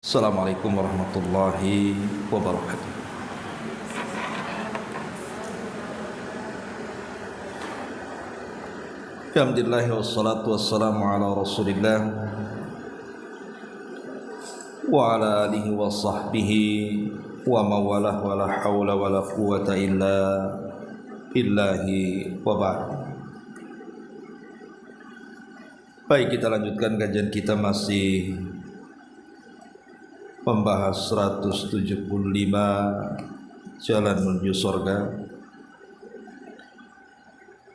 Assalamualaikum warahmatullahi wabarakatuh. Alhamdulillah wassalatu wassalamu ala Rasulillah wa ala alihi wa sahbihi wa mawalah wa la hawla wa la quwwata illa billahi wa ba'd. Baik, kita lanjutkan kajian kita, masih membahas 175 jalan menuju surga,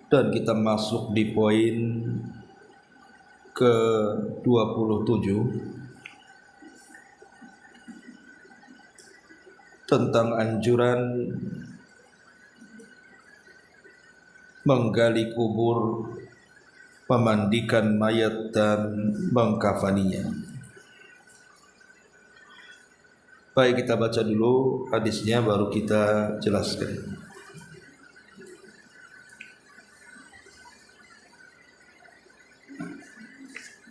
dan kita masuk di poin ke-27 tentang anjuran menggali kubur, memandikan mayat dan mengkafaninya. Baik, kita baca dulu hadisnya baru kita jelaskan.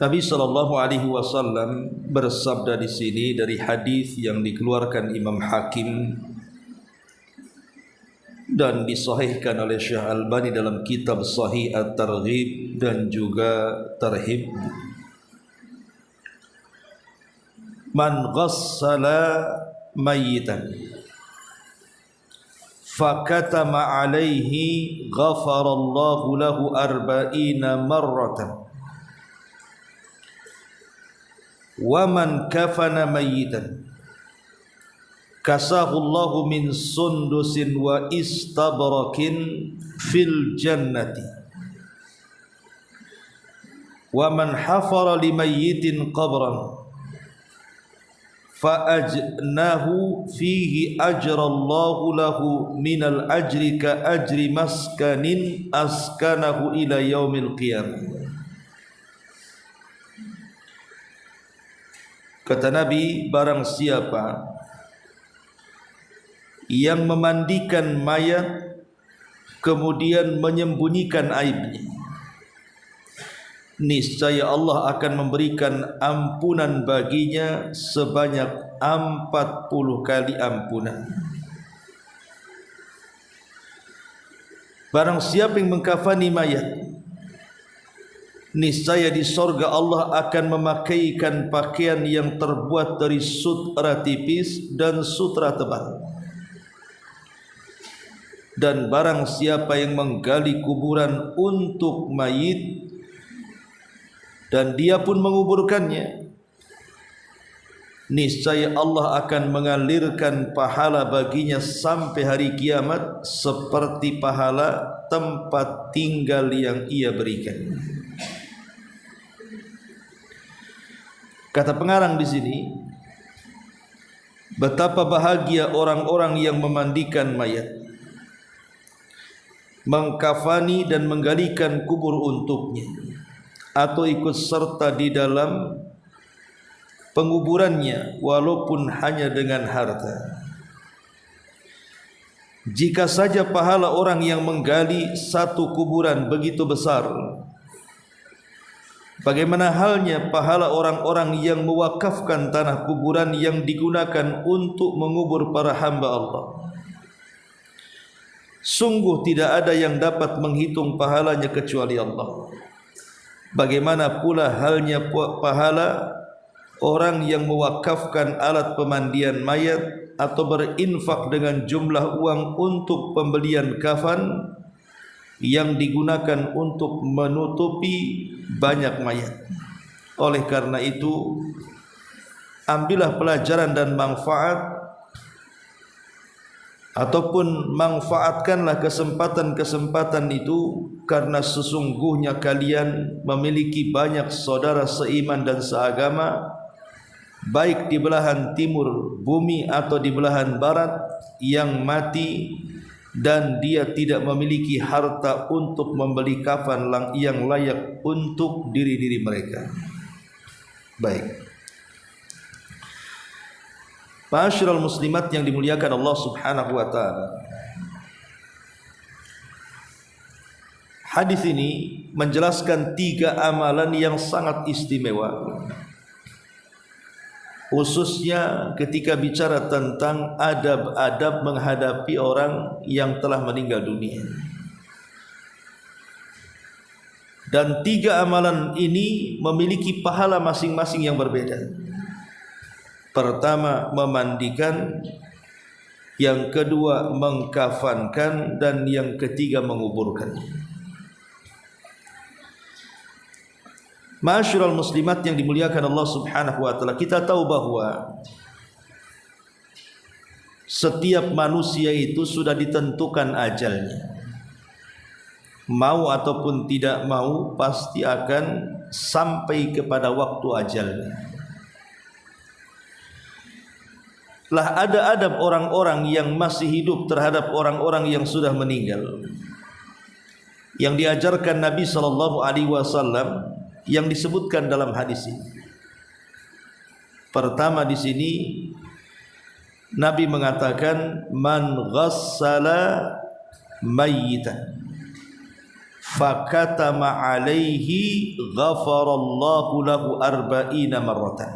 Nabi sallallahu alaihi wasallam bersabda di sini dari hadis yang dikeluarkan Imam Hakim dan disahihkan oleh Syekh Albani dalam kitab Sahih At-Targhib dan juga Tarhib. Man ghassala mayyitan fakatama alaihi ghafarallahu lahu arba'ina marratan wa man kafana mayyitan kasahullahu min sundusin wa istabrakin fil jannati wa man hafara limayyitin qabran fa'ajnahu fihi ajrallahu lahu minal ajri ka ajri maskanin askanahu ila yaumil qiyamah. Kata Nabi, barang siapa yang memandikan mayat kemudian menyembunyikan aibnya, niscaya Allah akan memberikan ampunan baginya sebanyak 40 kali ampunan. Barang siapa yang mengkafani mayat, niscaya di sorga Allah akan memakaikan pakaian yang terbuat dari sutra tipis dan sutra tebal. Dan barang siapa yang menggali kuburan untuk mayit dan dia pun menguburkannya, niscaya Allah akan mengalirkan pahala baginya sampai hari kiamat seperti pahala tempat tinggal yang ia berikan. Kata pengarang di sini, betapa bahagia orang-orang yang memandikan mayat, mengkafani dan menggalikan kubur untuknya, atau ikut serta di dalam penguburannya walaupun hanya dengan harta. Jika saja pahala orang yang menggali satu kuburan begitu besar, bagaimana halnya pahala orang-orang yang mewakafkan tanah kuburan yang digunakan untuk mengubur para hamba Allah. Sungguh tidak ada yang dapat menghitung pahalanya kecuali Allah. Bagaimana pula halnya pahala orang yang mewakafkan alat pemandian mayat atau berinfak dengan jumlah uang untuk pembelian kafan yang digunakan untuk menutupi banyak mayat. Oleh karena itu, ambillah pelajaran dan manfaat, ataupun manfaatkanlah kesempatan-kesempatan itu, karena sesungguhnya kalian memiliki banyak saudara seiman dan seagama, baik di belahan timur bumi atau di belahan barat, yang mati dan dia tidak memiliki harta untuk membeli kafan yang layak untuk diri-diri mereka. Baik, ma'asyiral muslimat yang dimuliakan Allah Subhanahu wa taala, hadis ini menjelaskan 3 amalan yang sangat istimewa khususnya ketika bicara tentang adab-adab menghadapi orang yang telah meninggal dunia. Dan 3 amalan ini memiliki pahala masing-masing yang berbeda. Pertama, memandikan, yang kedua mengkafankan, dan yang ketiga menguburkan. Ma'asyiral muslimat yang dimuliakan Allah Subhanahu wa taala, kita tahu bahwa setiap manusia itu sudah ditentukan ajalnya. Mau ataupun tidak mau pasti akan sampai kepada waktu ajalnya. Lah ada adab orang-orang yang masih hidup terhadap orang-orang yang sudah meninggal, yang diajarkan Nabi SAW, yang disebutkan dalam hadis ini. Pertama di sini Nabi mengatakan, man ghassala mayyitan fakatama alaihi ghafarallahu lahu arba'ina marratan.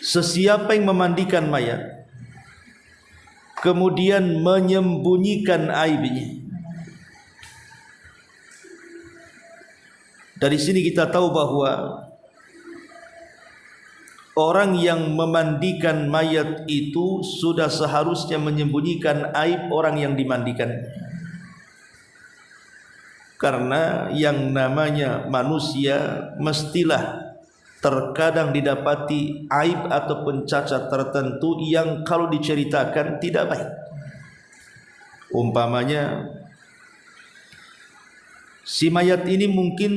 Sesiapa yang memandikan mayat kemudian menyembunyikan aibnya. Dari sini kita tahu bahwa orang yang memandikan mayat itu sudah seharusnya menyembunyikan aib orang yang dimandikan. Karena yang namanya manusia mestilah terkadang didapati aib ataupun cacat tertentu yang kalau diceritakan tidak baik. Umpamanya si mayat ini mungkin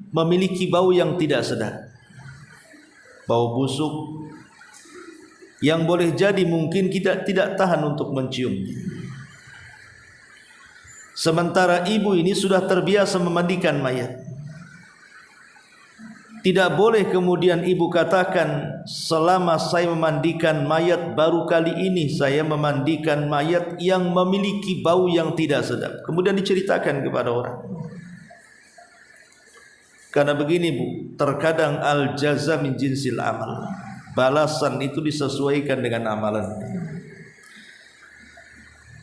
memiliki bau yang tidak sedap, bau busuk yang boleh jadi mungkin kita tidak tahan untuk menciumnya. Sementara ibu ini sudah terbiasa memandikan mayat. Tidak boleh kemudian ibu katakan, selama saya memandikan mayat baru kali ini saya memandikan mayat yang memiliki bau yang tidak sedap, kemudian diceritakan kepada orang. Karena begini Bu, terkadang al-jaza min jinsil amal, balasan itu disesuaikan dengan amalan.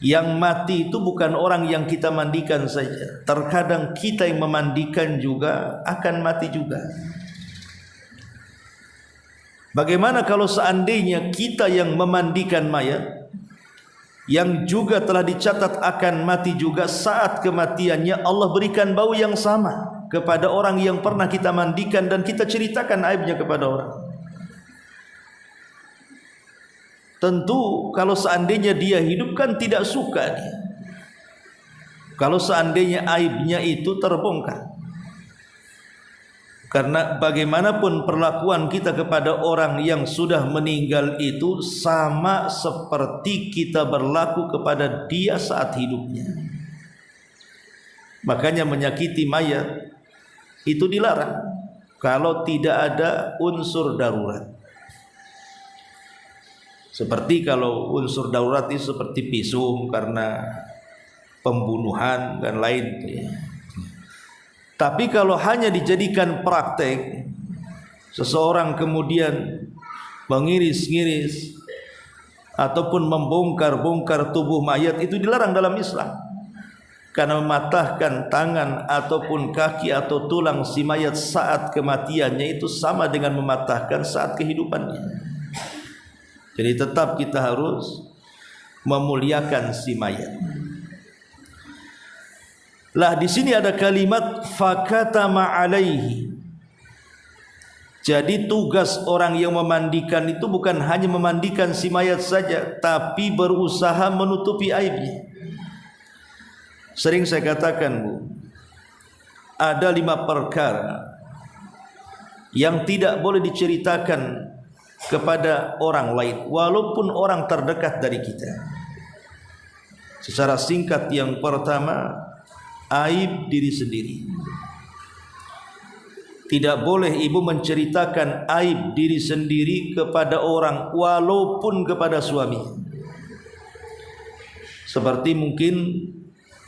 Yang mati itu bukan orang yang kita mandikan saja, terkadang kita yang memandikan juga akan mati juga. Bagaimana kalau seandainya kita yang memandikan mayat yang juga telah dicatat akan mati juga, saat kematiannya Allah berikan bau yang sama kepada orang yang pernah kita mandikan dan kita ceritakan aibnya kepada orang. Tentu kalau seandainya dia hidup kan tidak suka dia kalau seandainya aibnya itu terbongkar. Karena bagaimanapun perlakuan kita kepada orang yang sudah meninggal itu sama seperti kita berlaku kepada dia saat hidupnya. Makanya menyakiti mayat itu dilarang kalau tidak ada unsur darurat. Seperti kalau unsur darurat itu seperti visum karena pembunuhan dan lain. Tapi kalau hanya dijadikan praktek, seseorang kemudian mengiris-ngiris ataupun membongkar-bongkar tubuh mayat, itu dilarang dalam Islam. Karena mematahkan tangan ataupun kaki atau tulang si mayat saat kematiannya itu sama dengan mematahkan saat kehidupannya. Jadi tetap kita harus memuliakan si mayat. Lah di sini ada kalimat fakatama alaihi. Jadi tugas orang yang memandikan itu bukan hanya memandikan si mayat saja, tapi berusaha menutupi aibnya. Sering saya katakan Bu, ada 5 perkara yang tidak boleh diceritakan kepada orang lain walaupun orang terdekat dari kita. Secara singkat, yang pertama, aib diri sendiri. Tidak boleh ibu menceritakan aib diri sendiri kepada orang walaupun kepada suami. Seperti mungkin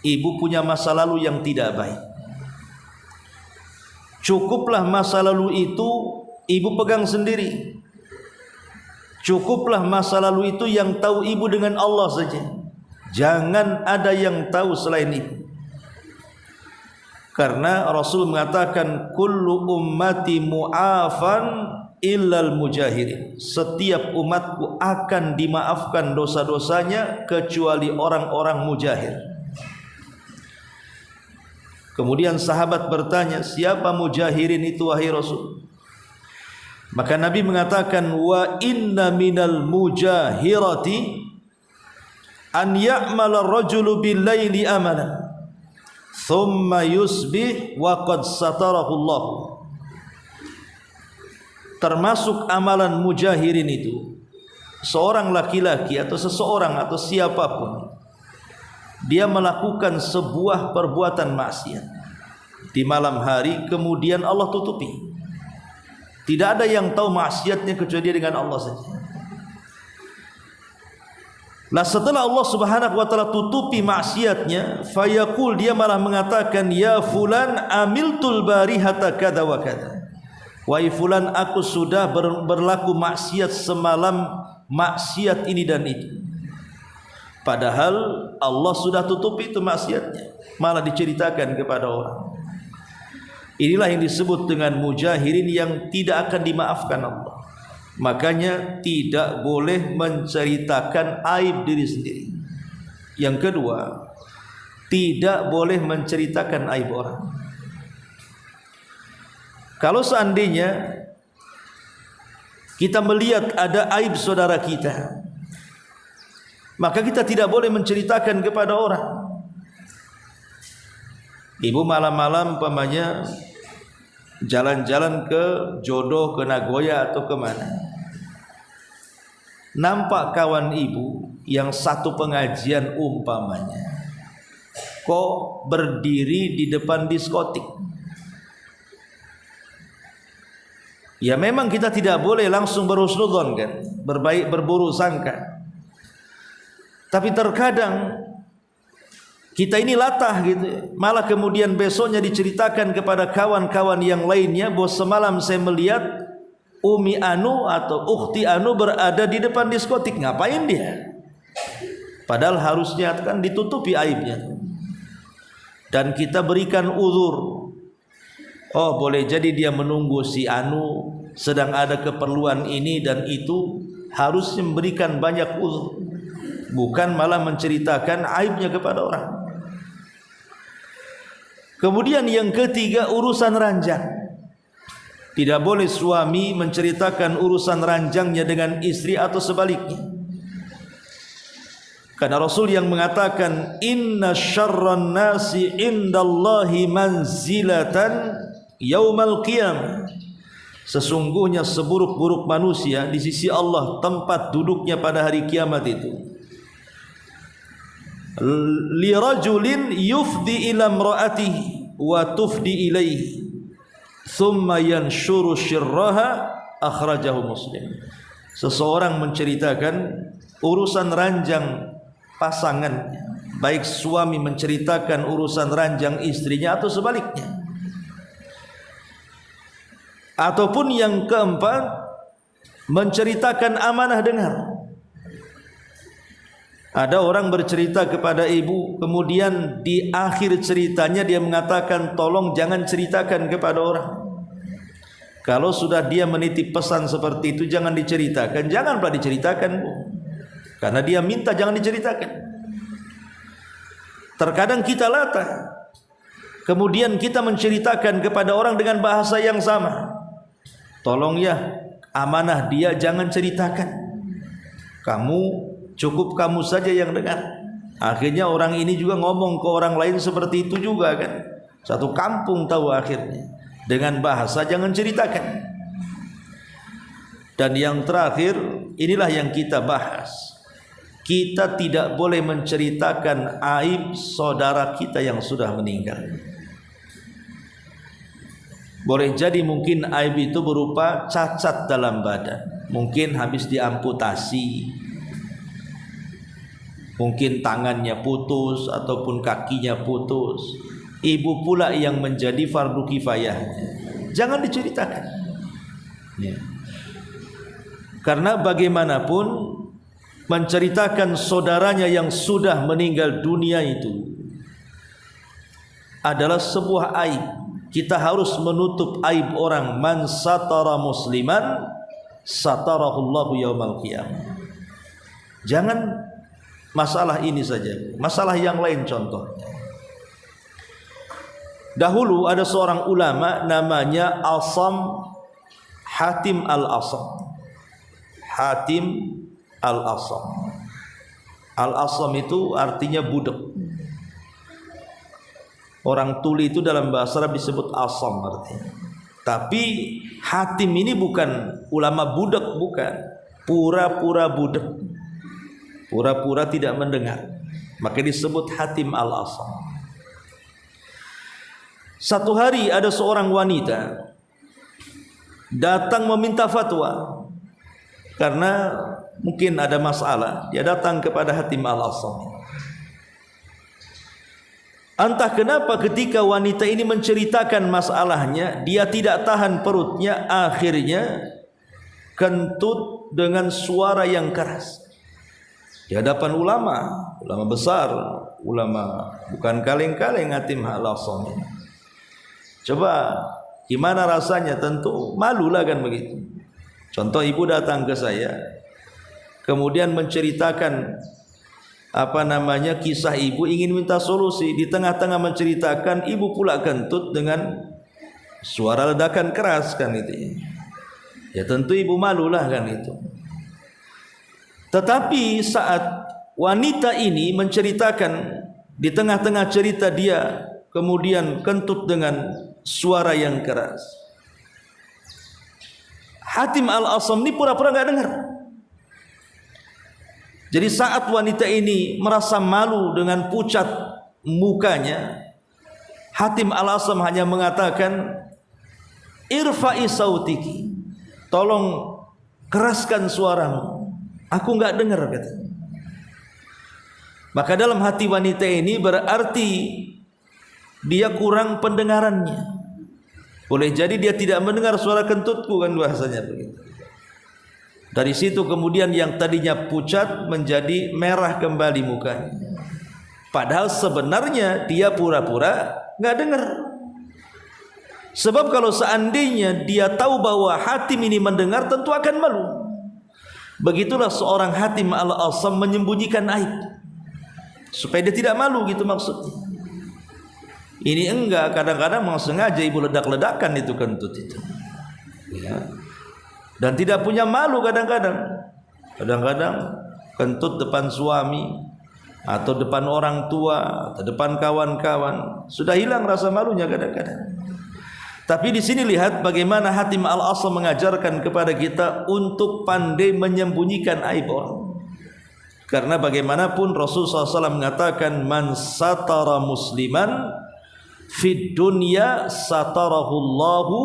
ibu punya masa lalu yang tidak baik. Cukuplah masa lalu itu ibu pegang sendiri. Cukuplah masa lalu itu yang tahu ibu dengan Allah saja. Jangan ada yang tahu selain ibu. Karena Rasul mengatakan kullu ummati mu'afan illal mujahirin. Setiap umatku akan dimaafkan dosa-dosanya kecuali orang-orang mujahir. Kemudian sahabat bertanya, siapa mujahirin itu wahai Rasul? Maka Nabi mengatakan, wa inna minal mujahirati an ya'mala ar-rajulu bil-laili amalan thumma yusbih wa qad satarahu Allah. Termasuk amalan mujahirin itu, seorang laki-laki atau seseorang atau siapapun, dia melakukan sebuah perbuatan maksiat di malam hari, kemudian Allah tutupi. Tidak ada yang tahu maksiatnya kecuali dia dengan Allah saja. Nah, setelah Allah Subhanahu wa taala tutupi maksiatnya, fayaqul, dia malah mengatakan, ya fulan amiltul barihata kada wa kada. Wahai fulan, aku sudah berlaku maksiat semalam, maksiat ini dan itu. Padahal Allah sudah tutupi itu maksiatnya, malah diceritakan kepada orang. Inilah yang disebut dengan mujahirin yang tidak akan dimaafkan Allah. Makanya tidak boleh menceritakan aib diri sendiri. Yang kedua, tidak boleh menceritakan aib orang. Kalau seandainya kita melihat ada aib saudara kita, maka kita tidak boleh menceritakan kepada orang. Ibu malam-malam umpamanya jalan-jalan ke Jodoh, ke Nagoya atau kemana, nampak kawan ibu yang satu pengajian umpamanya kok berdiri di depan diskotik. Ya memang kita tidak boleh langsung berhusnudzon kan, berburuk sangka. Tapi terkadang kita ini latah gitu, malah kemudian besoknya diceritakan kepada kawan-kawan yang lainnya, bos semalam saya melihat Umi Anu atau Ukhti Anu berada di depan diskotik. Ngapain dia? Padahal harusnya kan ditutupi aibnya. Dan kita berikan uzur. Oh, boleh jadi dia menunggu si Anu sedang ada keperluan ini dan itu, harusnya memberikan banyak uzur, bukan malah menceritakan aibnya kepada orang. Kemudian yang ketiga, urusan ranjang. Tidak boleh suami menceritakan urusan ranjangnya dengan istri atau sebaliknya. Karena Rasul yang mengatakan, inna syarran nasi indallahi manzilatan yaumal qiyamah. Sesungguhnya seburuk-buruk manusia di sisi Allah tempat duduknya pada hari kiamat itu, li rajulin yufdi ila imraatihi wa tufdi ilaihi thumma yanshuru syirraha, akhrajahu Muslim. Seseorang menceritakan urusan ranjang pasangannya, baik suami menceritakan urusan ranjang istrinya atau sebaliknya. Ataupun yang keempat, menceritakan amanah dengar. Ada orang bercerita kepada ibu, kemudian di akhir ceritanya dia mengatakan, tolong jangan ceritakan kepada orang. Kalau sudah dia menitip pesan seperti itu, jangan diceritakan. Jangan pula diceritakan, Bu. Karena dia minta jangan diceritakan. Terkadang kita latah, kemudian kita menceritakan kepada orang dengan bahasa yang sama. Tolong ya, amanah dia jangan ceritakan. Kamu, cukup kamu saja yang dengar. Akhirnya orang ini juga ngomong ke orang lain seperti itu juga kan. Satu kampung tahu akhirnya. Dengan bahasa jangan ceritakan. Dan yang terakhir, inilah yang kita bahas. Kita tidak boleh menceritakan aib saudara kita yang sudah meninggal. Boleh jadi mungkin aib itu berupa cacat dalam badan, mungkin habis diamputasi, mungkin tangannya putus ataupun kakinya putus. Ibu pula yang menjadi fardu kifayah. Jangan diceritakan. Ya. Karena bagaimanapun menceritakan saudaranya yang sudah meninggal dunia itu adalah sebuah aib. Kita harus menutup aib orang. Man satara musliman satarahullahu yaumal qiyamah. Jangan masalah ini saja, masalah yang lain contohnya. Dahulu ada seorang ulama namanya Asam Hatim Al-Asam. Hatim Al-Asam. Al-Asam itu artinya budak. Orang tuli itu dalam bahasa Arab disebut asam artinya. Tapi Hatim ini bukan ulama budak, bukan. Pura-pura budak. Pura-pura tidak mendengar. Maka disebut Hatim Al-Asam. Satu hari ada seorang wanita datang meminta fatwa. Karena mungkin ada masalah. Dia datang kepada Hatim Al-Asam. Entah kenapa ketika wanita ini menceritakan masalahnya, dia tidak tahan perutnya, akhirnya kentut dengan suara yang keras di hadapan ulama besar, ulama bukan kaleng-kaleng Hatim Al-Asam. Coba gimana rasanya? Tentu malulah kan begitu. Contoh, ibu datang ke saya kemudian menceritakan kisah ibu, ingin minta solusi. Di tengah-tengah menceritakan, ibu pula kentut dengan suara ledakan keras kan itu. Ya tentu ibu malulah kan itu. Tetapi saat wanita ini menceritakan, di tengah-tengah cerita dia kemudian kentut dengan suara yang keras, Hatim Al-Asam ini pura-pura enggak dengar. Jadi saat wanita ini merasa malu dengan pucat mukanya, Hatim Al-Asam hanya mengatakan, irfa'i sautiki, tolong keraskan suaramu, aku enggak dengar, kata. Maka dalam hati wanita ini berarti dia kurang pendengarannya. Boleh jadi dia tidak mendengar suara kentutku, kan bahasanya begitu. Dari situ kemudian yang tadinya pucat menjadi merah kembali mukanya. Padahal sebenarnya dia pura-pura nggak dengar. Sebab kalau seandainya dia tahu bahwa Hatim ini mendengar, tentu akan malu. Begitulah seorang Hatim Al-Asam menyembunyikan aib supaya dia tidak malu, gitu maksudnya. Ini enggak, kadang-kadang memang sengaja ibu ledak-ledakan itu kentut itu. Ya. Dan tidak punya malu kadang-kadang. Kadang-kadang kentut depan suami atau depan orang tua atau depan kawan-kawan, sudah hilang rasa malunya kadang-kadang. Tapi di sini lihat bagaimana Hatim Al-Asam mengajarkan kepada kita untuk pandai menyembunyikan aib orang. Karena bagaimanapun Rasulullah SAW mengatakan, man satara musliman fid dunya satarahullahu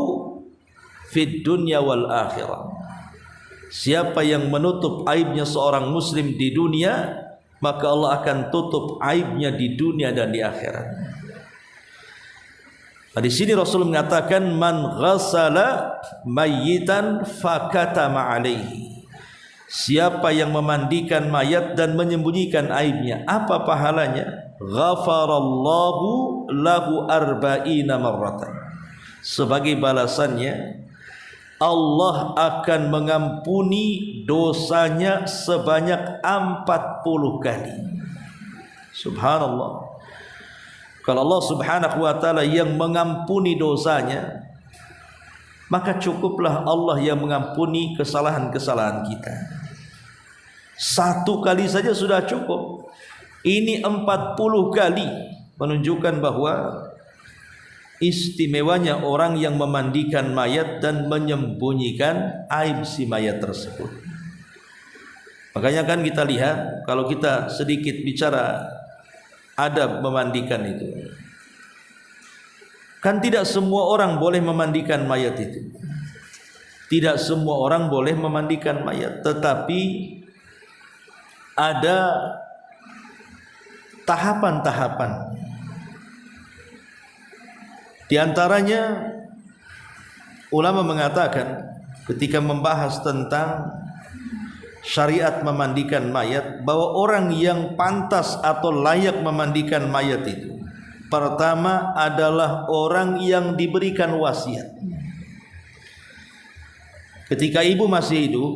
fid dunya wal akhirah. Siapa yang menutup aibnya seorang muslim di dunia, maka Allah akan tutup aibnya di dunia dan di akhirat. Nah, di sini Rasul mengatakan, man ghassala mayyitan fakatama alaihi. Siapa yang memandikan mayat dan menyembunyikan aibnya, apa pahalanya? Ghafarallahu lahu arba'ina marratan. Sebagai balasannya, Allah akan mengampuni dosanya sebanyak 40 kali. Subhanallah. Kalau Allah Subhanahu wa ta'ala yang mengampuni dosanya, maka cukuplah Allah yang mengampuni kesalahan-kesalahan kita. Satu kali saja sudah cukup. Ini 40 kali menunjukkan bahwa istimewanya orang yang memandikan mayat dan menyembunyikan aib si mayat tersebut. Makanya kan kita lihat, kalau kita sedikit bicara adab memandikan itu, kan tidak semua orang boleh memandikan mayat itu. Tidak semua orang boleh memandikan mayat, tetapi ada tahapan-tahapan. Di antaranya ulama mengatakan, ketika membahas tentang syariat memandikan mayat, bahwa orang yang pantas atau layak memandikan mayat itu pertama adalah orang yang diberikan wasiat. Ketika ibu masih hidup,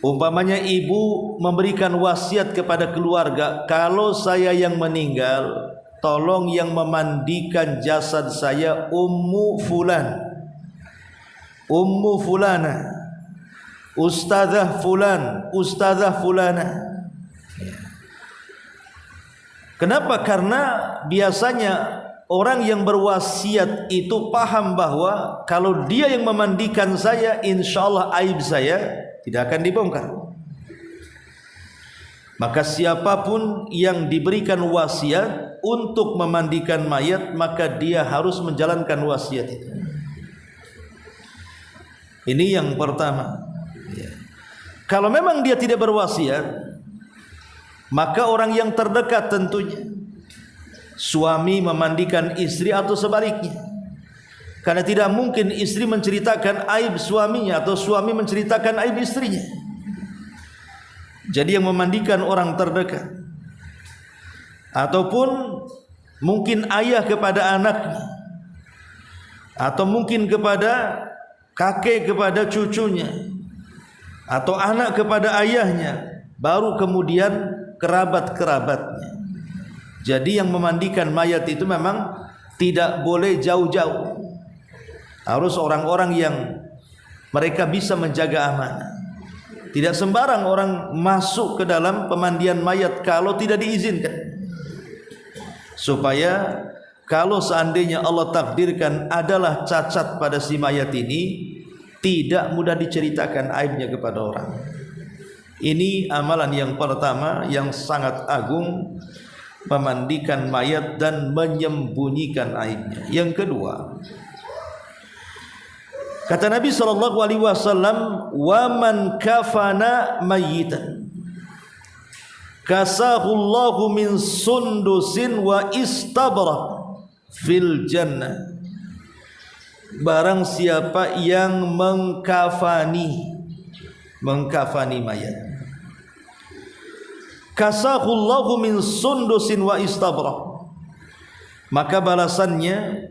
umpamanya ibu memberikan wasiat kepada keluarga, kalau saya yang meninggal, tolong yang memandikan jasad saya Ummu Fulan, Ummu Fulana, Ustazah Fulan, Ustazah Fulana. Kenapa? Karena biasanya orang yang berwasiat itu paham bahwa kalau dia yang memandikan saya, insya Allah aib saya tidak akan dibongkar. Maka siapapun yang diberikan wasiat untuk memandikan mayat, maka dia harus menjalankan wasiat itu. Ini yang pertama. Kalau memang dia tidak berwasiat, maka orang yang terdekat tentunya, suami memandikan istri atau sebaliknya. Karena tidak mungkin istri menceritakan aib suaminya atau suami menceritakan aib istrinya. Jadi yang memandikan orang terdekat, ataupun mungkin ayah kepada anaknya, atau mungkin kepada kakek kepada cucunya, atau anak kepada ayahnya, baru kemudian kerabat-kerabatnya. Jadi yang memandikan mayat itu memang tidak boleh jauh-jauh, harus orang-orang yang mereka bisa menjaga amanah. Tidak sembarang orang masuk ke dalam pemandian mayat kalau tidak diizinkan, supaya kalau seandainya Allah takdirkan adalah cacat pada si mayat ini, tidak mudah diceritakan aibnya kepada orang. Ini amalan yang pertama yang sangat agung, memandikan mayat dan menyembunyikan aibnya. Yang kedua, kata Nabi SAW, wa man kafana mayyitan kasahullahu min sundusin wa istabrak fil jannah. Barang siapa yang mengkafani mayat, kasahullahu min sundusin wa istabrak, maka balasannya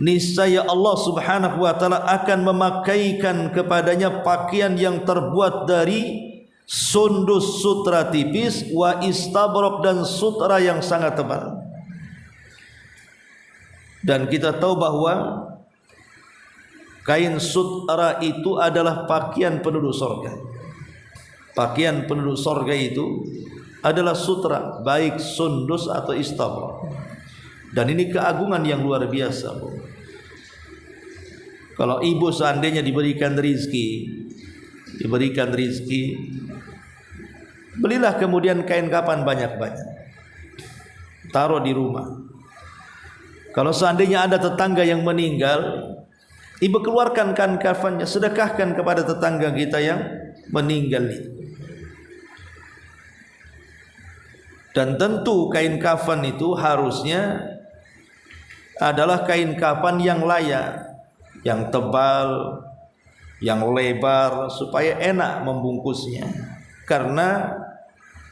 niscaya Allah Subhanahu wa taala akan memakaikan kepadanya pakaian yang terbuat dari sundus, sutra tipis, wa istabrak, dan sutra yang sangat tebal. Dan kita tahu bahwa kain sutra itu adalah pakaian penduduk surga. Pakaian penduduk surga itu adalah sutra, baik sundus atau istabrak. Dan ini keagungan yang luar biasa, Bu. Kalau ibu seandainya diberikan rizki, belilah kemudian kain kafan banyak-banyak, taruh di rumah. Kalau seandainya ada tetangga yang meninggal, ibu keluarkan kain kafannya, sedekahkan kepada tetangga kita yang meninggal itu. Dan tentu kain kafan itu harusnya adalah kain kafan yang layak, yang tebal, yang lebar, supaya enak membungkusnya. Karena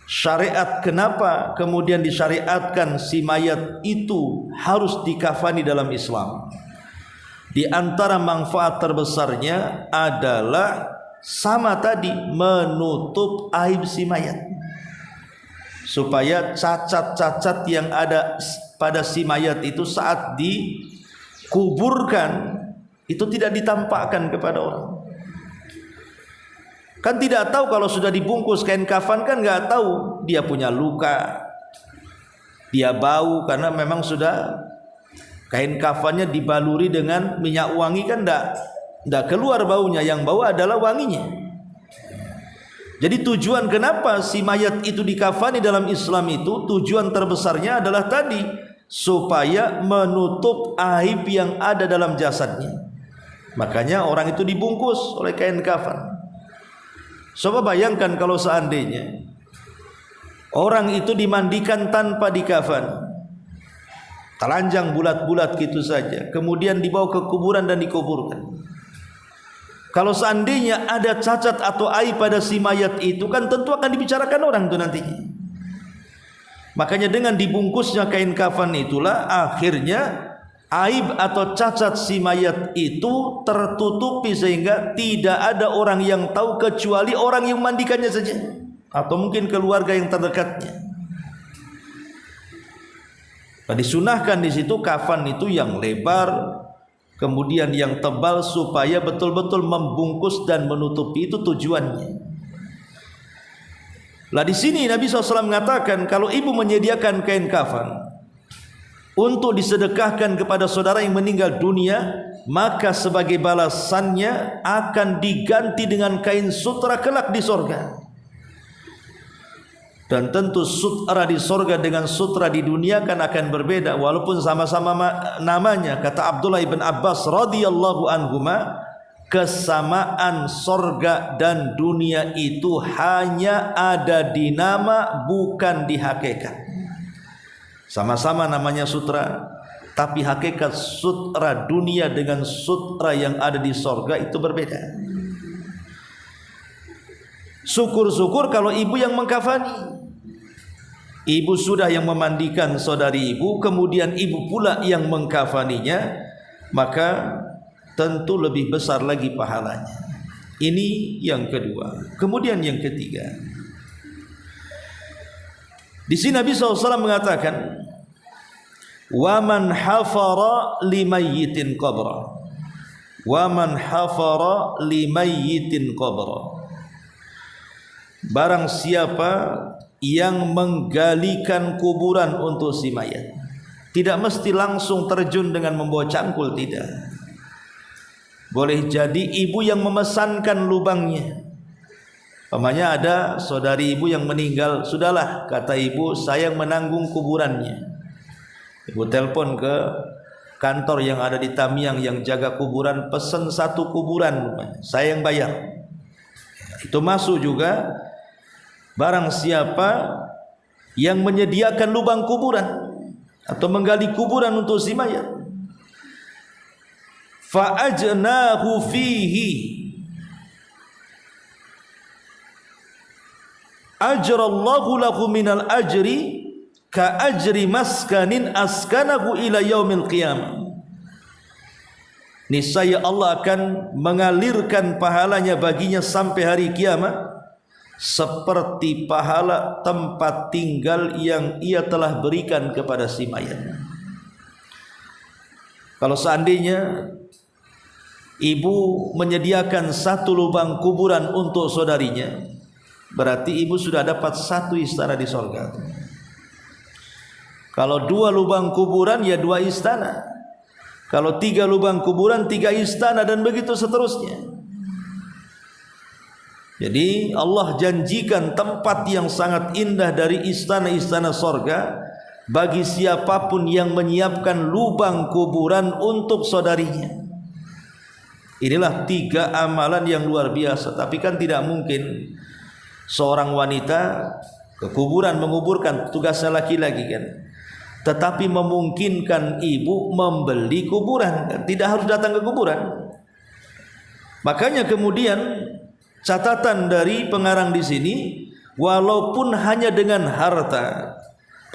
syariat, kenapa kemudian disyariatkan si mayat itu harus dikafani dalam Islam? Di antara manfaat terbesarnya adalah sama tadi, menutup aib si mayat, supaya cacat-cacat yang ada pada si mayat itu saat dikuburkan itu tidak ditampakkan kepada orang. Kan tidak tahu kalau sudah dibungkus kain kafan, kan nggak tahu dia punya luka, dia bau, karena memang sudah kain kafannya dibaluri dengan minyak wangi, kan nggak keluar baunya, yang bau adalah wanginya. Jadi tujuan kenapa si mayat itu dikafani dalam Islam itu, tujuan terbesarnya adalah tadi, supaya menutup aib yang ada dalam jasadnya. Makanya orang itu dibungkus oleh kain kafan. Coba bayangkan kalau seandainya orang itu dimandikan tanpa dikafan, telanjang bulat-bulat gitu saja, kemudian dibawa ke kuburan dan dikuburkan. Kalau seandainya ada cacat atau aib pada si mayat itu, kan tentu akan dibicarakan orang itu nantinya. Makanya dengan dibungkusnya kain kafan itulah akhirnya aib atau cacat si mayat itu tertutupi sehingga tidak ada orang yang tahu kecuali orang yang memandikannya saja, atau mungkin keluarga yang terdekatnya. Nah, disunahkan di situ kafan itu yang lebar, kemudian yang tebal, supaya betul-betul membungkus dan menutupi, itu tujuannya. Lah di sini Nabi SAW mengatakan kalau ibu menyediakan kain kafan untuk disedekahkan kepada saudara yang meninggal dunia, maka sebagai balasannya akan diganti dengan kain sutra kelak di sorga. Dan tentu sutra di sorga dengan sutra di dunia kan akan berbeda, walaupun sama-sama namanya. Kata Abdullah ibn Abbas radhiyallahu anhuma, kesamaan sorga dan dunia itu hanya ada di nama, bukan di hakikat. Sama-sama namanya sutra, tapi hakikat sutra dunia dengan sutra yang ada di sorga itu berbeda. Syukur-syukur kalau ibu yang mengkafani. Ibu sudah yang memandikan saudari ibu, kemudian ibu pula yang mengkafaninya, maka tentu lebih besar lagi pahalanya. Ini yang kedua. Kemudian yang ketiga, di sini Nabi SAW mengatakan, wa man hafara limayyitin qabra, wa man hafara limayyitin qabra, barang siapa yang menggalikan kuburan untuk si mayat. Tidak mesti langsung terjun dengan membawa cangkul, tidak. Boleh jadi ibu yang memesankan lubangnya. Umpamanya ada saudari ibu yang meninggal, sudahlah kata ibu, saya menanggung kuburannya. Ibu telepon ke kantor yang ada di Tamiang yang jaga kuburan, pesan 1 kuburan, saya yang bayar. Itu masuk juga. Barang siapa yang menyediakan lubang kuburan atau menggali kuburan untuk si mayat, fa ajnahu fihi ajrallahu lahu minal ajri ka ajri maskanin askanahu ila yaumil qiyamah. Niscaya Allah akan mengalirkan pahalanya baginya sampai hari kiamat, seperti pahala tempat tinggal yang ia telah berikan kepada si mayat. Kalau seandainya ibu menyediakan 1 lubang kuburan untuk saudarinya, berarti ibu sudah dapat 1 istana di sorga. Kalau 2 lubang kuburan, ya 2 istana. Kalau 3 lubang kuburan, 3 istana, dan begitu seterusnya. Jadi Allah janjikan tempat yang sangat indah dari istana-istana sorga bagi siapapun yang menyiapkan lubang kuburan untuk saudarinya. Inilah 3 amalan yang luar biasa. Tapi kan tidak mungkin seorang wanita ke kuburan menguburkan, tugasnya laki-laki kan. Tetapi memungkinkan ibu membeli kuburan kan? Tidak harus datang ke kuburan. Makanya kemudian catatan dari pengarang di sini, walaupun hanya dengan harta,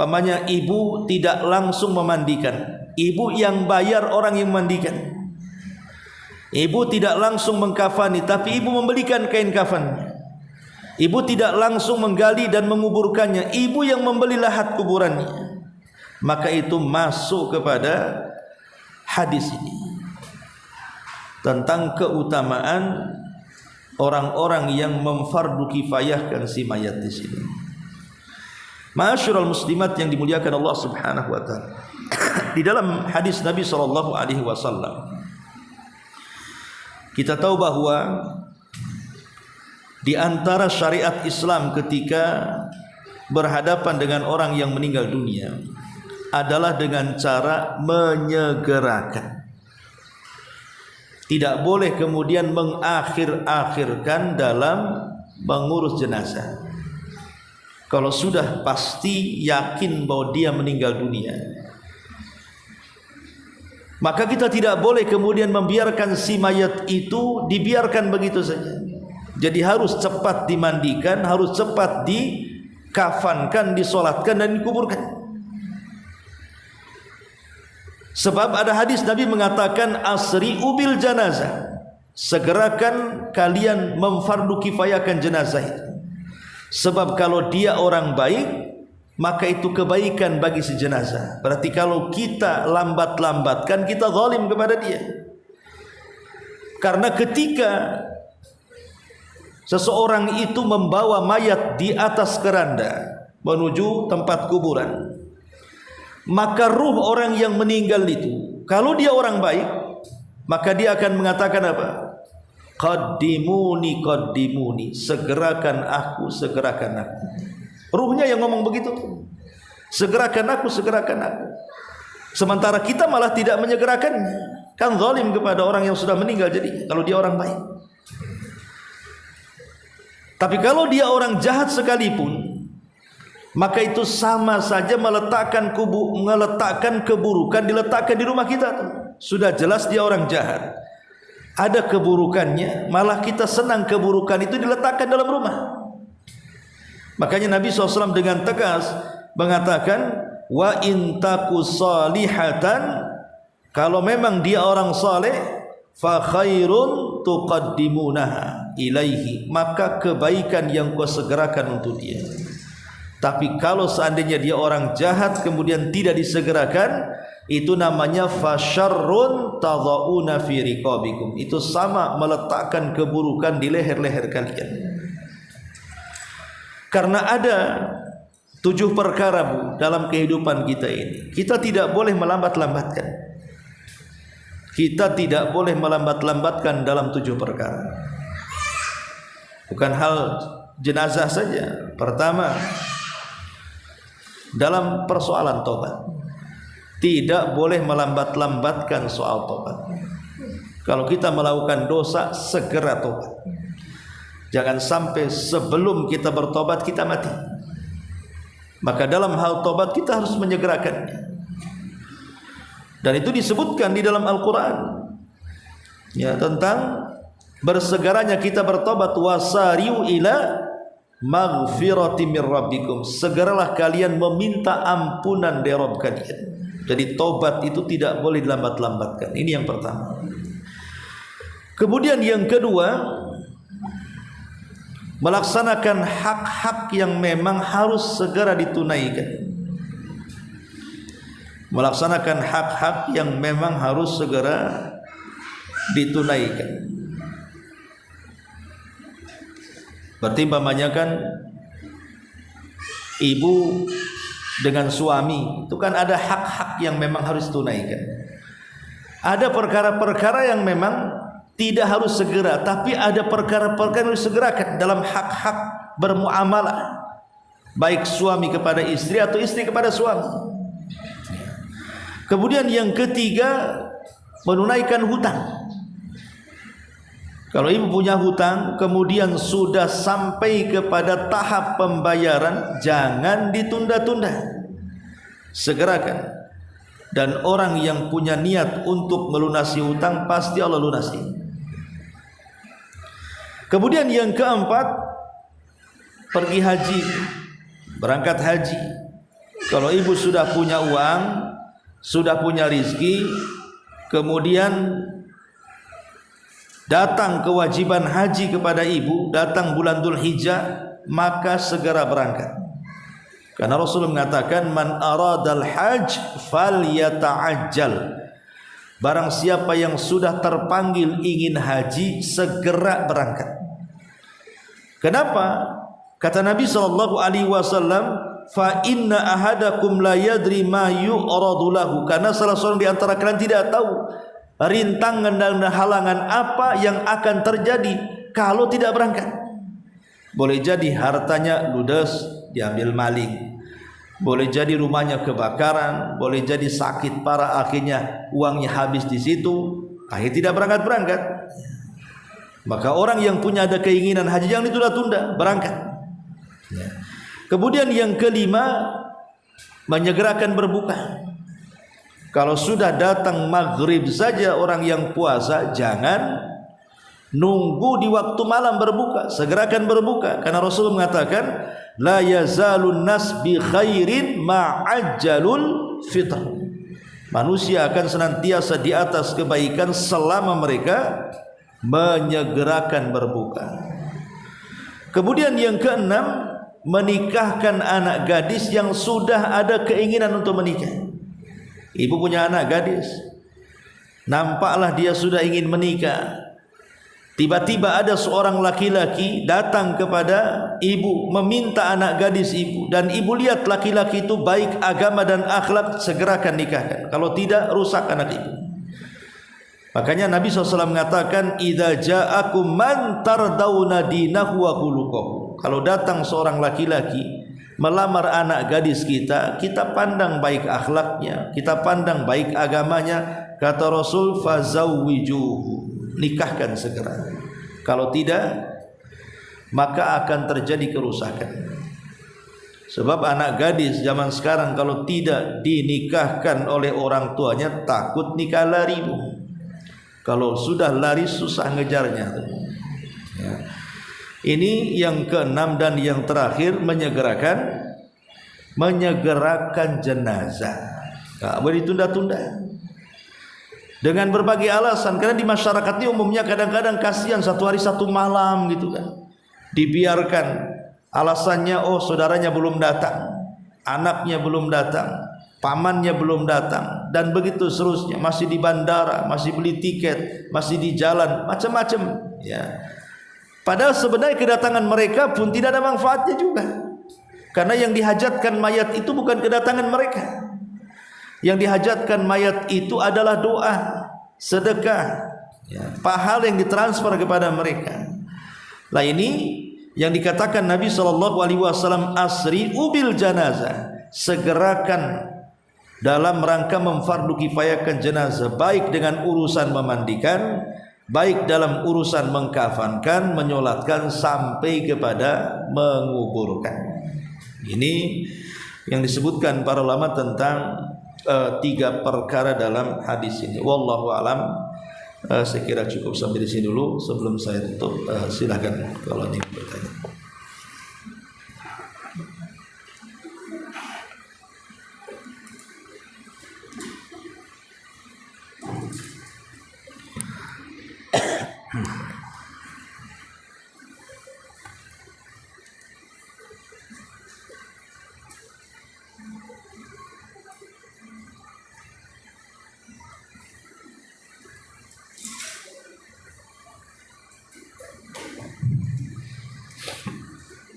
pamannya ibu tidak langsung memandikan, ibu yang bayar orang yang memandikan. Ibu tidak langsung mengkafani, tapi ibu membelikan kain kafannya. Ibu tidak langsung menggali dan menguburkannya, ibu yang membeli lahat kuburannya. Maka itu masuk kepada hadis ini tentang keutamaan orang-orang yang memfardu kifayahkan si mayat di sini. Ma'asyiral muslimat yang dimuliakan Allah Subhanahu wa taala. Di dalam hadis Nabi sallallahu alaihi wasallam kita tahu bahwa di antara syariat Islam ketika berhadapan dengan orang yang meninggal dunia adalah dengan cara menyegerakan. Tidak boleh kemudian mengakhir-akhirkan dalam mengurus jenazah. Kalau sudah pasti yakin bahwa dia meninggal dunia, Maka kita tidak boleh kemudian membiarkan si mayat itu dibiarkan begitu saja. Jadi harus cepat dimandikan, harus cepat dikafankan, disolatkan dan dikuburkan. Sebab ada hadis Nabi mengatakan asri'u bil janazah, segerakan kalian memfardu kifayakan jenazah itu. Sebab kalau dia orang baik, maka itu kebaikan bagi si jenazah. Berarti kalau kita lambat-lambatkan, kita zalim kepada dia. Karena ketika seseorang itu membawa mayat di atas keranda menuju tempat kuburan, maka ruh orang yang meninggal itu, kalau dia orang baik, maka dia akan mengatakan apa? Qaddimuni, qaddimuni, segerakan aku, segerakan aku. Ruhnya yang ngomong begitu, segerakan aku, segerakan aku. Sementara kita malah tidak menyegerakannya, kan zalim kepada orang yang sudah meninggal. Jadi kalau dia orang baik. Tapi kalau dia orang jahat sekalipun, maka itu sama saja meletakkan keburukan diletakkan di rumah kita. Sudah jelas dia orang jahat, ada keburukannya, malah kita senang keburukan itu diletakkan dalam rumah. Makanya Nabi SAW dengan tegas mengatakan, wa in taku salihatan, kalau memang dia orang saleh, fa khairun tuqaddimunaha ilaihi, maka kebaikan yang kau segerakan untuk dia. Tapi kalau seandainya dia orang jahat kemudian tidak disegerakan, itu namanya fasyarrun tadhauna fi riqabikum, itu sama meletakkan keburukan di leher-leher kalian. Karena ada 7 perkara, Bu, dalam kehidupan kita ini. Kita tidak boleh melambat-lambatkan. Kita tidak boleh melambat-lambatkan dalam 7 perkara. Bukan hal jenazah saja. Pertama, dalam persoalan tobat, tidak boleh melambat-lambatkan soal tobat. Kalau kita melakukan dosa, segera tobat. Jangan sampai sebelum kita bertobat kita mati. Maka dalam hal tobat kita harus menyegerakannya. Dan itu disebutkan di dalam Al-Quran, ya, tentang bersegaranya kita bertobat. Wasari'u ila maghfirati mir rabbikum, segeralah kalian meminta ampunan dari Rabb kalian. Jadi tobat itu tidak boleh dilambat-lambatkan. Ini yang pertama. Kemudian yang kedua, melaksanakan hak-hak yang memang harus segera ditunaikan. Melaksanakan hak-hak yang memang harus segera ditunaikan. Berarti umpamanya kan ibu dengan suami itu kan ada hak-hak yang memang harus tunaikan. Ada perkara-perkara yang memang tidak harus segera, tapi ada perkara-perkara yang harus segerakan dalam hak-hak bermuamalah, baik suami kepada istri atau istri kepada suami. Kemudian yang ketiga, menunaikan hutang. Kalau ibu punya hutang kemudian sudah sampai kepada tahap pembayaran, jangan ditunda-tunda, segerakan. Dan orang yang punya niat untuk melunasi hutang pasti Allah lunasi. Kemudian yang keempat, pergi haji, berangkat haji. Kalau ibu sudah punya uang, sudah punya rizki, kemudian datang kewajiban haji kepada ibu, datang bulan Dzulhijjah, maka segera berangkat. Karena Rasul mengatakan, man aradal hajj falyata'ajjal, barang siapa yang sudah terpanggil ingin haji, segera berangkat. Kenapa? Kata Nabi SAW, fa inna ahadakum la yadri ma yu'radu lahu, karena salah seorang di antara kalian tidak tahu rintangan dan halangan apa yang akan terjadi kalau tidak berangkat. Boleh jadi hartanya ludes, diambil maling. Boleh jadi rumahnya kebakaran, boleh jadi sakit parah, akhirnya uangnya habis di situ, akhirnya tidak berangkat-berangkat. Maka orang yang punya ada keinginan haji jangan ditunda-tunda, berangkat. Kemudian yang kelima, menyegerakan berbuka. Kalau sudah datang maghrib saja orang yang puasa, jangan nunggu di waktu malam berbuka, segerakan berbuka, karena Rasul mengatakan la yazalun nas bi khairin ma'ajjalul fitr. Manusia akan senantiasa di atas kebaikan selama mereka menyegerakan berbuka. Kemudian yang keenam, menikahkan anak gadis yang sudah ada keinginan untuk menikah. Ibu punya anak gadis, nampaklah dia sudah ingin menikah. Tiba-tiba ada seorang laki-laki datang kepada ibu meminta anak gadis ibu, dan ibu lihat laki-laki itu baik agama dan akhlak, segerakan nikahkan. Kalau tidak, rusak anak ibu. Makanya Nabi SAW mengatakan, idza ja'akum man tardawna dinahu wa khuluquhu. Kalau datang seorang laki-laki melamar anak gadis kita, kita pandang baik akhlaknya, kita pandang baik agamanya. Kata Rasul, fazawwijuhu, nikahkan segera. Kalau tidak, maka akan terjadi kerusakan. Sebab anak gadis zaman sekarang kalau tidak dinikahkan oleh orang tuanya, takut nikah lari, Bu. Kalau sudah lari susah ngejarnya. Ya. Ini yang keenam dan yang terakhir, menyegerakan jenazah. Nggak boleh ditunda-tunda. Dengan berbagai alasan, karena di masyarakat ini umumnya kadang-kadang kasihan satu hari satu malam gitu kan, dibiarkan. Alasannya, oh saudaranya belum datang, anaknya belum datang, pamannya belum datang, dan begitu seterusnya. Masih di bandara, masih beli tiket, masih di jalan, macam-macam ya. Padahal sebenarnya kedatangan mereka pun tidak ada manfaatnya juga, karena yang dihajatkan mayat itu bukan kedatangan mereka. Yang dihajatkan mayat itu adalah doa, sedekah, ya, pahala yang ditransfer kepada mereka. Lah ini yang dikatakan Nabi SAW, asri ubil janazah, segerakan dalam rangka memfardu kifayakan jenazah, baik dengan urusan memandikan, baik dalam urusan mengkafankan, menyolatkan, sampai kepada menguburkan. Ini yang disebutkan para ulama tentang tiga perkara dalam hadis ini. Wallahu alam. Saya kira cukup sampai di sini dulu. Sebelum saya tutup, silakan kalau ingin bertanya.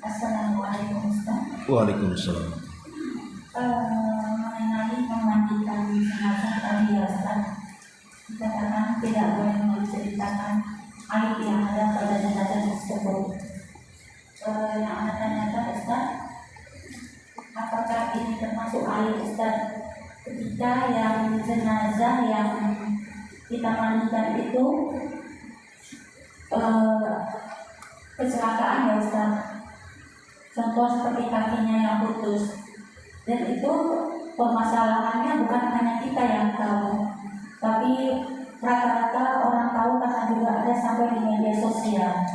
Assalamualaikum Ustaz. Waalaikumsalam. Mengenai memandikan jenazah tadi ya Ustaz, dikatakan tidak boleh menceritakan aib yang ada pada jenazah tersebut. Yang Anda tanyakan Ustaz, apakah ini termasuk aib Ustaz ketika yang jenazah yang kita mandikan itu kecelakaan ya Ustaz? Contoh seperti kakinya yang putus, dan itu permasalahannya bukan hanya kita yang tahu, tapi rata-rata orang tahu karena juga ada sampai di media sosial.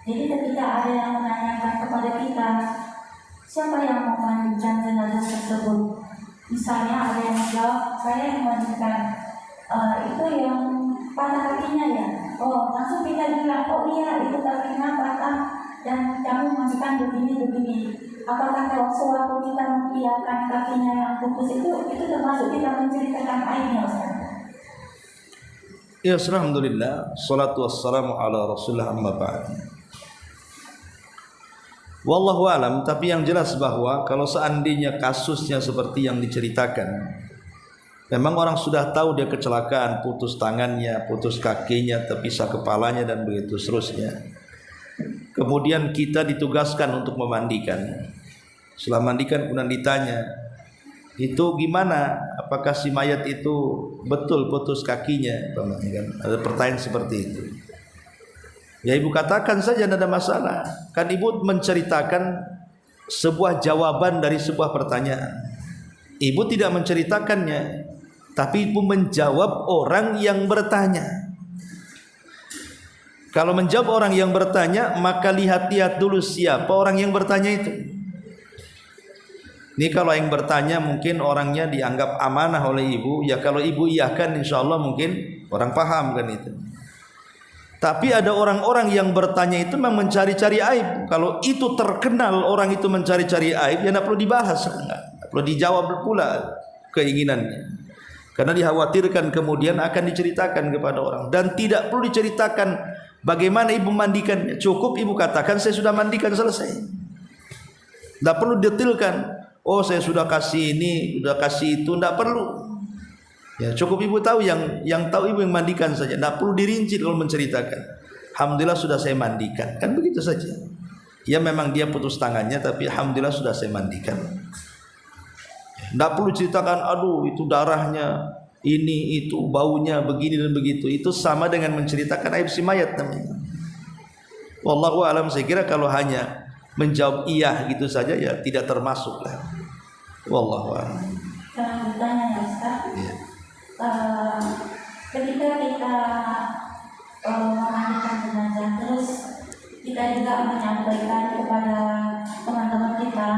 Jadi ketika ada yang menanyakan kepada kita, siapa yang mau memandikan jenazah tersebut? Misalnya ada yang menjawab, saya yang memandikan. Itu yang patah kakinya ya? Oh, langsung kita bilang, oh iya itu kakinya patah dan kamu masukkan begini. Apakah kalau sewaktu kita membiarkan kakinya yang putus itu termasuk kita menceritakan aibnya Ustaz? Ya, alhamdulillah, salatu wassalamu ala Rasulullah, amma ba'd. Wallahu alam, tapi yang jelas bahwa kalau seandainya kasusnya seperti yang diceritakan, memang orang sudah tahu dia kecelakaan, putus tangannya, putus kakinya, terpisah kepalanya dan begitu seterusnya. Kemudian kita ditugaskan untuk memandikan. Setelah mandikan kemudian ditanya, itu gimana? Apakah si mayat itu betul putus kakinya? Ada pertanyaan seperti itu. Ya ibu katakan saja, tidak ada masalah. Kan ibu menceritakan sebuah jawaban dari sebuah pertanyaan. Ibu tidak menceritakannya tapi ibu menjawab orang yang bertanya. Kalau menjawab orang yang bertanya, maka lihat-lihat dulu siapa orang yang bertanya itu. Ini kalau yang bertanya mungkin orangnya dianggap amanah oleh ibu, ya kalau ibu iyakan insya Allah mungkin orang paham kan itu. Tapi ada orang-orang yang bertanya itu memang mencari-cari aib. Kalau itu terkenal orang itu mencari-cari aib, ya tidak perlu dibahas, tidak perlu dijawab pula keinginannya. Karena dikhawatirkan kemudian akan diceritakan kepada orang. Dan tidak perlu diceritakan bagaimana ibu mandikannya. Cukup ibu katakan saya sudah mandikan, selesai. Tidak perlu detailkan. Oh saya sudah kasih ini, sudah kasih itu, tidak perlu. Ya cukup ibu tahu yang tahu ibu yang mandikan saja. Tidak perlu dirinci kalau menceritakan. Alhamdulillah sudah saya mandikan, kan begitu saja. Ya memang dia putus tangannya, tapi alhamdulillah sudah saya mandikan. Tidak perlu ceritakan, aduh itu darahnya, ini itu baunya begini dan begitu. Itu sama dengan menceritakan aib si mayat namanya. Wallahu alam, saya kira kalau hanya menjawab iya gitu saja ya tidak termasuk lah. Wallahu a'lam. Saya bertanya ya Ustaz, ketika kita memandikan jenazah, terus kita juga menyampaikan kepada teman-teman kita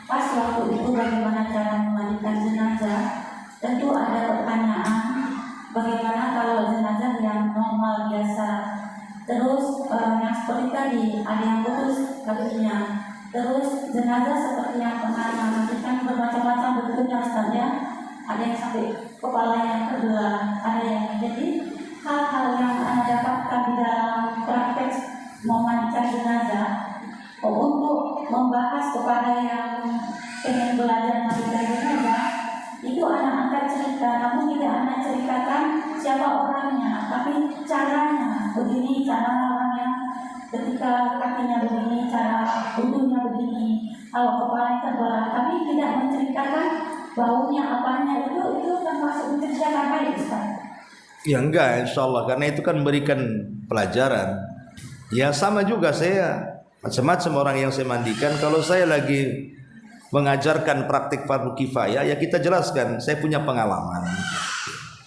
pas waktu itu bagaimana cara memandikan jenazah, tentu ada pertanyaan bagaimana kalau jenazah yang normal biasa. Terus yang seperti tadi ada yang putus kakinya, terus jenazah seperti yang pernah memandikan bermacam-macam bentuknya Ustaz ya. Ada yang sampai kepalanya terbelah, ada yang jadi hal-hal yang Anda dapatkan di dalam praktek memandikan jenazah untuk membahas kepada yang ingin belajar memandikan jenazah. Itu anak angkat cerita, namun tidak anak ceritakan siapa orangnya, tapi caranya begini, cara orangnya ketika kakinya begini, cara wudhunya begini, kalau kepala terbelah, tapi tidak menceritakan baunya apanya. Itu termasuk menceritakan baik Ustaz? Ya enggak, insya Allah, karena itu kan memberikan pelajaran. Ya sama juga saya, macam-macam orang yang saya mandikan. Kalau saya lagi mengajarkan praktik fardu kifayah, ya kita jelaskan, saya punya pengalaman.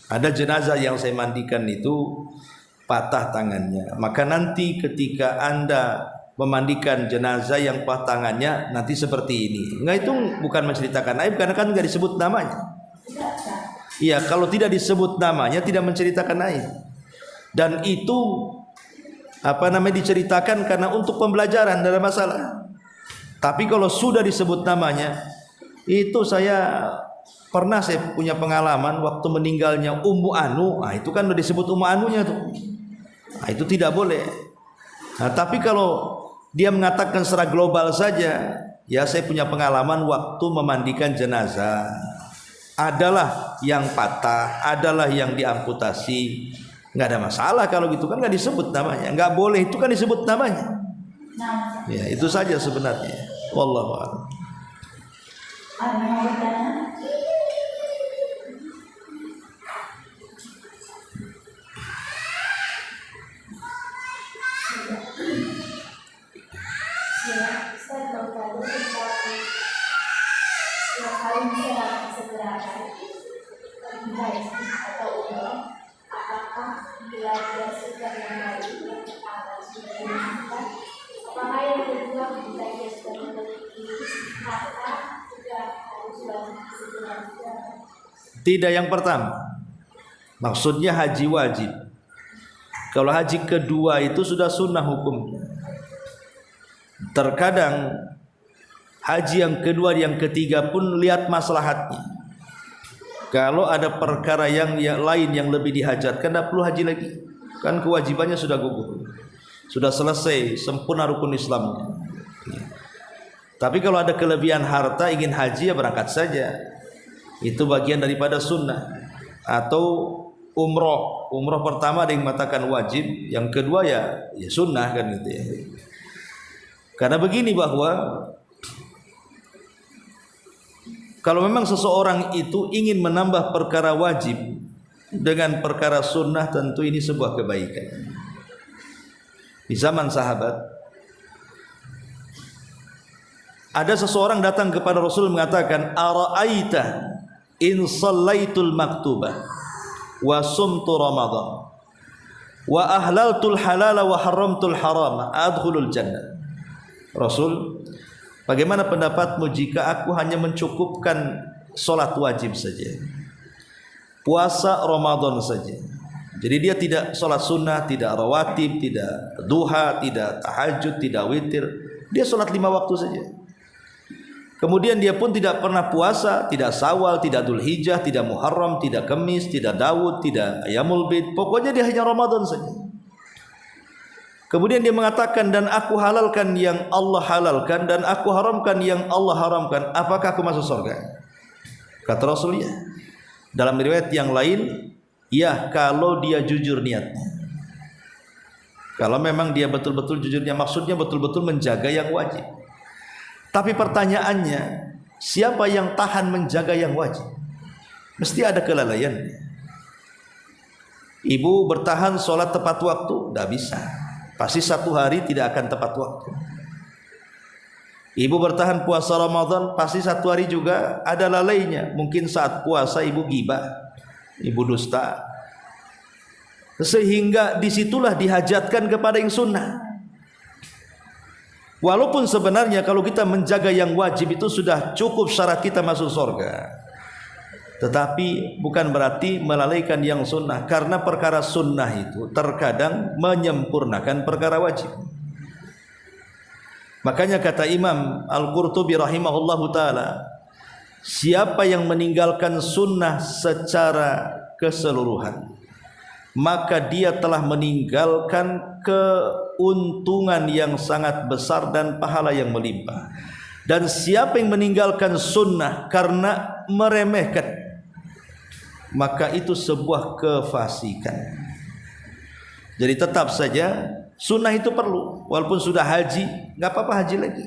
Ada jenazah yang saya mandikan itu patah tangannya. Maka nanti ketika Anda memandikan jenazah yang patah tangannya nanti seperti ini. Enggak, itu bukan menceritakan aib karena kan enggak disebut namanya. Iya, kalau tidak disebut namanya tidak menceritakan aib. Dan itu diceritakan karena untuk pembelajaran, tidak ada masalah. Tapi kalau sudah disebut namanya, itu saya punya pengalaman waktu meninggalnya Ummu Anu. Nah, itu kan sudah disebut Ummu Anunya tuh. Nah, itu tidak boleh. Nah, tapi kalau dia mengatakan secara global saja, ya saya punya pengalaman waktu memandikan jenazah. Adalah yang patah, adalah yang diamputasi. Nggak ada masalah kalau gitu, kan nggak disebut namanya. Nggak boleh itu kan disebut namanya. Ya itu saja sebenarnya. Wallahu a'lam. Ada yang mau bertanya? Saya baru tahu yang paling bisa disegerakan haji atau umroh, apakah bila dia sudah yang baik yang pertama sudah dimakan, apakah yang kedua bila dia sudah memiliki harta juga harus segera juga? Tidak, yang pertama maksudnya haji wajib. Kalau haji kedua itu sudah sunnah hukumnya. Terkadang haji yang kedua, yang ketiga pun lihat maslahatnya. Kalau ada perkara yang lain yang lebih dihajatkan, tidak perlu haji lagi. Kan kewajibannya sudah gugur, sudah selesai, sempurna rukun Islamnya. Tapi kalau ada kelebihan harta, ingin haji, ya berangkat saja. Itu bagian daripada sunnah. Atau umroh. Umroh pertama ada yang mengatakan wajib, yang kedua ya sunnah kan gitu ya. Karena begini bahwa kalau memang seseorang itu ingin menambah perkara wajib dengan perkara sunnah, tentu ini sebuah kebaikan. Di zaman sahabat ada seseorang datang kepada Rasul mengatakan, "Ara'aita in shallaitul maktubah wa sumtu ramadan wa ahlaltul halala wa haramtul harama adkhulul jannah. Rasul, bagaimana pendapatmu jika aku hanya mencukupkan solat wajib saja, puasa Ramadan saja, jadi dia tidak solat sunnah, tidak rawatib, tidak duha, tidak tahajud, tidak witir, dia solat 5 waktu saja. Kemudian dia pun tidak pernah puasa, tidak Syawal, tidak Dzulhijjah, tidak Muharram, tidak Kamis, tidak Daud, tidak Ayyamul Bid, pokoknya dia hanya Ramadan saja. Kemudian dia mengatakan, dan aku halalkan yang Allah halalkan dan aku haramkan yang Allah haramkan, apakah aku masuk surga? Kata Rasul, ya. Dalam riwayat yang lain, ya, kalau dia jujur niatnya. Kalau memang dia betul-betul jujurnya, maksudnya betul-betul menjaga yang wajib. Tapi pertanyaannya, siapa yang tahan menjaga yang wajib? Mesti ada kelalaian. Ibu bertahan sholat tepat waktu, tidak bisa. Pasti 1 hari tidak akan tepat waktu. Ibu bertahan puasa Ramadan, pasti 1 hari juga ada lalainya. Mungkin saat puasa ibu ghibah, ibu dusta. Sehingga disitulah dihajatkan kepada yang sunnah. Walaupun sebenarnya kalau kita menjaga yang wajib itu sudah cukup syarat kita masuk surga, tetapi bukan berarti melalaikan yang sunnah, karena perkara sunnah itu terkadang menyempurnakan perkara wajib. Makanya kata Imam Al-Qurtubi rahimahullahu ta'ala, siapa yang meninggalkan sunnah secara keseluruhan, maka dia telah meninggalkan keuntungan yang sangat besar dan pahala yang melimpah. Dan siapa yang meninggalkan sunnah karena meremehkan, maka itu sebuah kefasikan. Jadi tetap saja sunnah itu perlu. Walaupun sudah haji, nggak apa-apa haji lagi.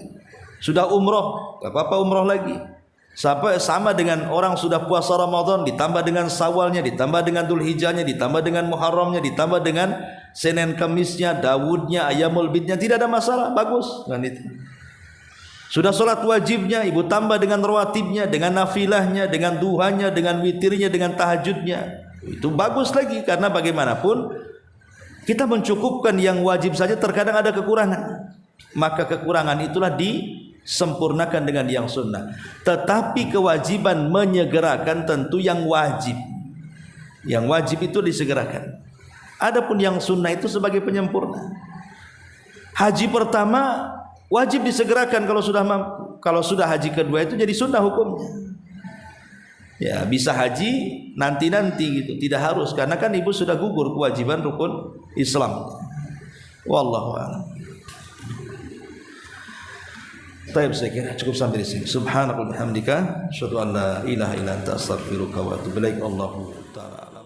Sudah umroh, nggak apa-apa umroh lagi. Sama dengan orang sudah puasa Ramadan, ditambah dengan Syawalnya, ditambah dengan Dzulhijjahnya, ditambah dengan Muharramnya, ditambah dengan Senin Kamisnya, Daudnya, Ayyamul Bidnya, tidak ada masalah, bagus kan itu. Sudah sholat wajibnya, ibu tambah dengan rawatibnya, dengan nafilahnya, dengan duhanya, dengan witirnya, dengan tahajudnya, itu bagus lagi. Karena bagaimanapun kita mencukupkan yang wajib saja terkadang ada kekurangan, maka kekurangan itulah disempurnakan dengan yang sunnah. Tetapi kewajiban menyegerakan tentu yang wajib. Yang wajib itu disegerakan. Adapun yang sunnah itu sebagai penyempurna. Haji pertama wajib disegerakan kalau sudah mampu. Kalau sudah haji kedua itu jadi sunnah hukumnya. Ya, bisa haji nanti-nanti gitu, tidak harus, karena kan ibu sudah gugur kewajiban rukun Islam. Wallahu a'lam. Baik, saya kira cukup sampai di sini. Subhanakallahumma wa bihamdika, asyhadu an la ilaha illa anta, astaghfiruka wa atubu ilaik. Allahu ta'ala.